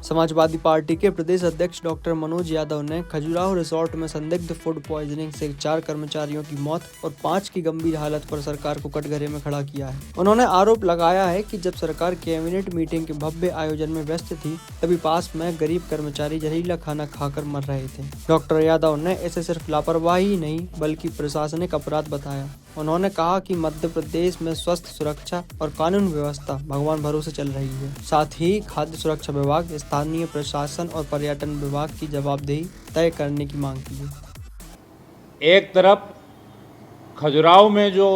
Samajwadi party के प्रदेश अध्यक्ष doctor Manoj Yadav ने खजुराहो रिसोर्ट में संदिग्ध फूड पॉइजनिंग से 4 कर्मचारियों की मौत और 5 की गंभीर हालत पर सरकार को कटघरे में खड़ा किया है। उन्होंने आरोप लगाया है कि जब सरकार कैबिनेट मीटिंग के भव्य आयोजन में व्यस्त थी, तभी पास में गरीब कर्मचारी जहरीला खाना खाकर मर रहे थे। डॉक्टर यादव ने इसे सिर्फ लापरवाही नहीं बल्कि प्रशासनिक अपराध बताया। उन्होंने कहा कि मध्य प्रदेश में स्वास्थ्य सुरक्षा और कानून व्यवस्था भगवान भरोसे चल रही है। साथ ही खाद्य सुरक्षा विभाग, स्थानीय प्रशासन और पर्यटन विभाग की जवाबदेही तय करने की मांग की है। एक तरफ खजुराहो में जो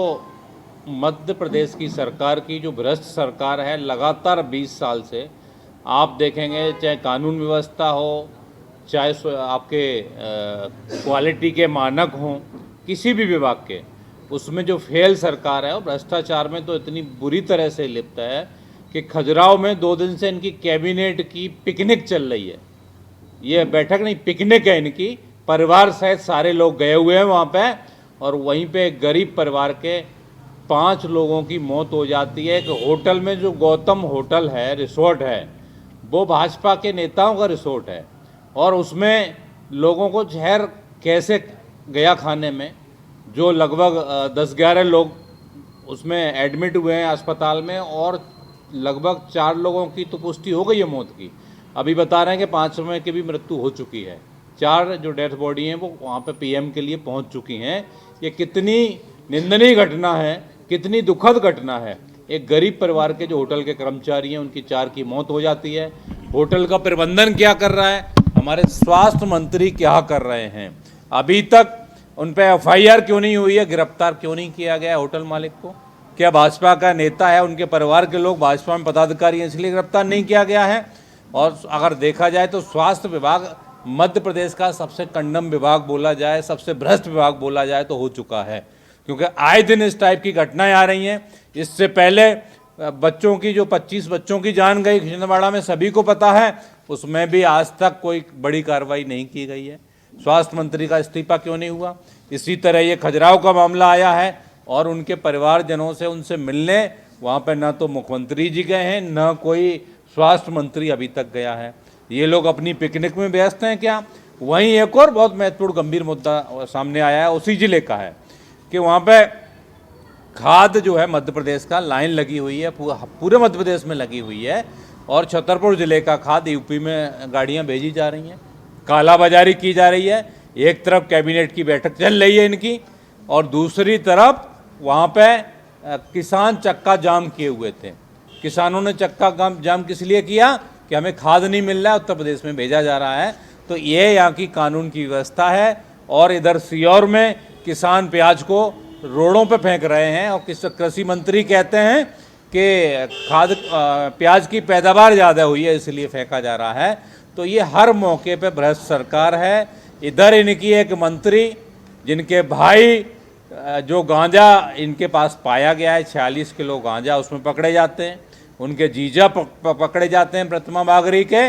मध्य प्रदेश की सरकार की जो भ्रष्ट सरकार है, लगातार 20 साल से आप देखेंगे, चाहे कानून व्यवस्था हो, चाहे आपके क्वालिटी के मानक हों, किसी भी विभाग के, उसमें जो फेल सरकार है और भ्रष्टाचार में तो इतनी बुरी तरह से लिप्त है कि खजुराहो में 2 दिन से इनकी कैबिनेट की पिकनिक चल रही है। ये बैठक नहीं, पिकनिक है इनकी। परिवार सहित सारे लोग गए हुए हैं वहाँ पे, और वहीं पे गरीब परिवार के 5 लोगों की मौत हो जाती है। एक होटल में, जो गौतम होटल है, रिसोर्ट है, वो भाजपा के नेताओं का रिसोर्ट है, और उसमें लोगों को जहर कैसे गया खाने में, जो लगभग 10-11 लोग उसमें एडमिट हुए हैं अस्पताल में, और लगभग 4 लोगों की तो पुष्टि हो गई है मौत की। अभी बता रहे हैं कि 5 में की भी मृत्यु हो चुकी है। 4 जो डेथ बॉडी हैं वो वहाँ पे पीएम के लिए पहुँच चुकी हैं। ये कितनी निंदनीय घटना है, कितनी दुखद घटना है। एक गरीब परिवार के जो होटल के कर्मचारी हैं, उनकी 4 की मौत हो जाती है। होटल का प्रबंधन क्या कर रहा है, हमारे स्वास्थ्य मंत्री क्या कर रहे हैं, अभी तक उन पर FIR क्यों नहीं हुई है, गिरफ्तार क्यों नहीं किया गया होटल मालिक को? क्या भाजपा का नेता है, उनके परिवार के लोग भाजपा में पदाधिकारी हैं, इसलिए गिरफ्तार नहीं किया गया है? और अगर देखा जाए तो स्वास्थ्य विभाग मध्य प्रदेश का सबसे कंडम विभाग बोला जाए, सबसे भ्रष्ट विभाग बोला जाए तो हो चुका है, क्योंकि आए दिन इस टाइप की घटनाएं आ रही हैं। इससे पहले बच्चों की, जो 25 बच्चों की जान गई छिंदवाड़ा में, सभी को पता है, उसमें भी आज तक कोई बड़ी कार्रवाई नहीं की गई है। स्वास्थ्य मंत्री का इस्तीफा क्यों नहीं हुआ? इसी तरह ये खजुराहो का मामला आया है, और उनके परिवारजनों से उनसे मिलने वहाँ पर ना तो मुख्यमंत्री जी गए हैं, ना कोई स्वास्थ्य मंत्री अभी तक गया है। ये लोग अपनी पिकनिक में व्यस्त हैं क्या? वहीं एक और बहुत महत्वपूर्ण गंभीर मुद्दा सामने आया है, उसी जिले का है, कि वहाँ पे खाद जो है मध्य प्रदेश का, लाइन लगी हुई है, पूरे मध्य प्रदेश में लगी हुई है, और छतरपुर जिले का खाद यूपी में गाड़ियाँ भेजी जा रही हैं, कालाबाजारी की जा रही है। एक तरफ कैबिनेट की बैठक चल रही है इनकी, और दूसरी तरफ वहाँ पे किसान चक्का जाम किए हुए थे। किसानों ने चक्का जाम किस लिए किया? कि हमें खाद नहीं मिल रहा है, उत्तर प्रदेश में भेजा जा रहा है। तो ये यहाँ की कानून की व्यवस्था है। और इधर सीहोर में किसान प्याज को रोडों पे फेंक रहे हैं, और कृषि मंत्री कहते हैं कि प्याज की पैदावार ज़्यादा हुई है इसलिए फेंका जा रहा है। तो ये हर मौके पे भ्रष्ट सरकार है। इधर इनकी एक मंत्री, जिनके भाई जो गांजा इनके पास पाया गया है, 46 किलो गांजा उसमें पकड़े जाते हैं, उनके जीजा पकड़े जाते हैं प्रतिमा बागरी के।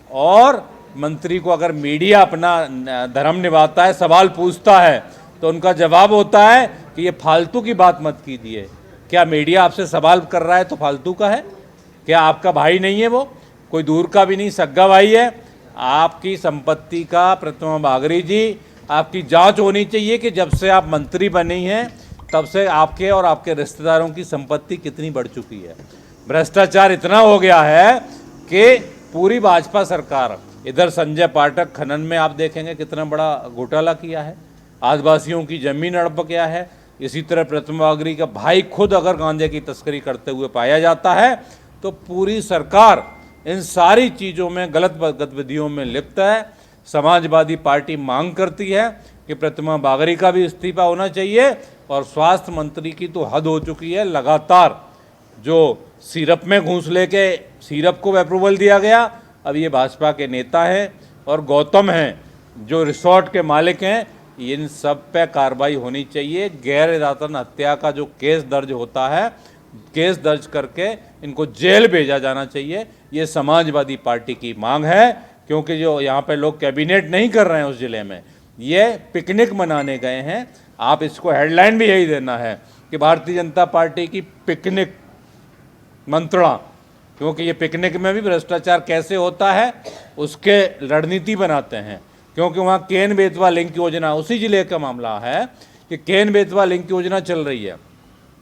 और मंत्री को अगर मीडिया अपना धर्म निभाता है, सवाल पूछता है, तो उनका जवाब होता है कि ये फालतू की बात मत कीजिए। क्या मीडिया आपसे सवाल कर रहा है तो फालतू का है? क्या आपका भाई नहीं है? वो कोई दूर का भी नहीं, सगा भाई है। आपकी संपत्ति का प्रतिमा बागरी जी, आपकी जांच होनी चाहिए कि जब से आप मंत्री बनी हैं तब से आपके और आपके रिश्तेदारों की संपत्ति कितनी बढ़ चुकी है। भ्रष्टाचार इतना हो गया है कि पूरी भाजपा सरकार, इधर संजय पाठक खनन में आप देखेंगे कितना बड़ा घोटाला किया है, आदिवासियों की जमीन हड़प गया है। इसी तरह प्रतिमा बागरी का भाई खुद अगर गांजे की तस्करी करते हुए पाया जाता है, तो पूरी सरकार इन सारी चीज़ों में, गलत गतिविधियों में लिप्त है। समाजवादी पार्टी मांग करती है कि प्रतिमा बागरी का भी इस्तीफा होना चाहिए, और स्वास्थ्य मंत्री की तो हद हो चुकी है। लगातार जो सिरप में घूस लेके सिरप को अप्रूवल दिया गया, अब ये भाजपा के नेता हैं और गौतम हैं जो रिसोर्ट के मालिक हैं, इन सब पे कार्रवाई होनी चाहिए। गैर इरादतन हत्या का जो केस दर्ज होता है, केस दर्ज करके इनको जेल भेजा जाना चाहिए। ये समाजवादी पार्टी की मांग है, क्योंकि जो यहाँ पे लोग कैबिनेट नहीं कर रहे हैं उस जिले में, ये पिकनिक मनाने गए हैं। आप इसको हेडलाइन भी यही देना है कि भारतीय जनता पार्टी की पिकनिक मंत्रणा क्योंकि ये पिकनिक में भी भ्रष्टाचार कैसे होता है उसके रणनीति बनाते हैं। क्योंकि वहाँ केन बेतवा लिंक योजना, उसी जिले का मामला है कि केन बेतवा लिंक योजना चल रही है,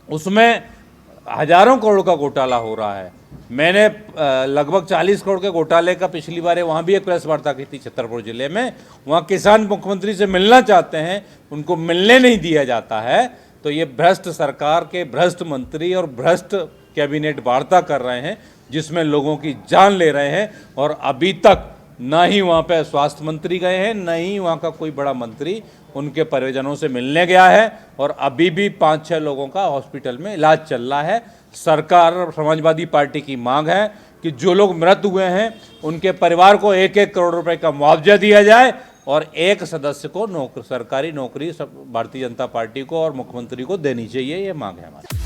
उसमें हजारों करोड़ का घोटाला हो रहा है। मैंने लगभग 40 करोड़ के घोटाले का पिछली बार वहाँ भी एक प्रेस वार्ता की थी छतरपुर जिले में। वहाँ किसान मुख्यमंत्री से मिलना चाहते हैं, उनको मिलने नहीं दिया जाता है। तो ये भ्रष्ट सरकार के भ्रष्ट मंत्री और भ्रष्ट कैबिनेट वार्ता कर रहे हैं, जिसमें लोगों की जान ले रहे हैं। और अभी तक ना ही वहाँ पे स्वास्थ्य मंत्री गए हैं, न ही वहाँ का कोई बड़ा मंत्री उनके परिजनों से मिलने गया है। और अभी भी 5-6 लोगों का हॉस्पिटल में इलाज चल रहा है। सरकार और समाजवादी पार्टी की मांग है कि जो लोग मृत हुए हैं उनके परिवार को 1-1 करोड़ रुपए का मुआवजा दिया जाए और एक सदस्य को सरकारी नौकरी भारतीय जनता पार्टी को और मुख्यमंत्री को देनी चाहिए। ये मांग है हमारी।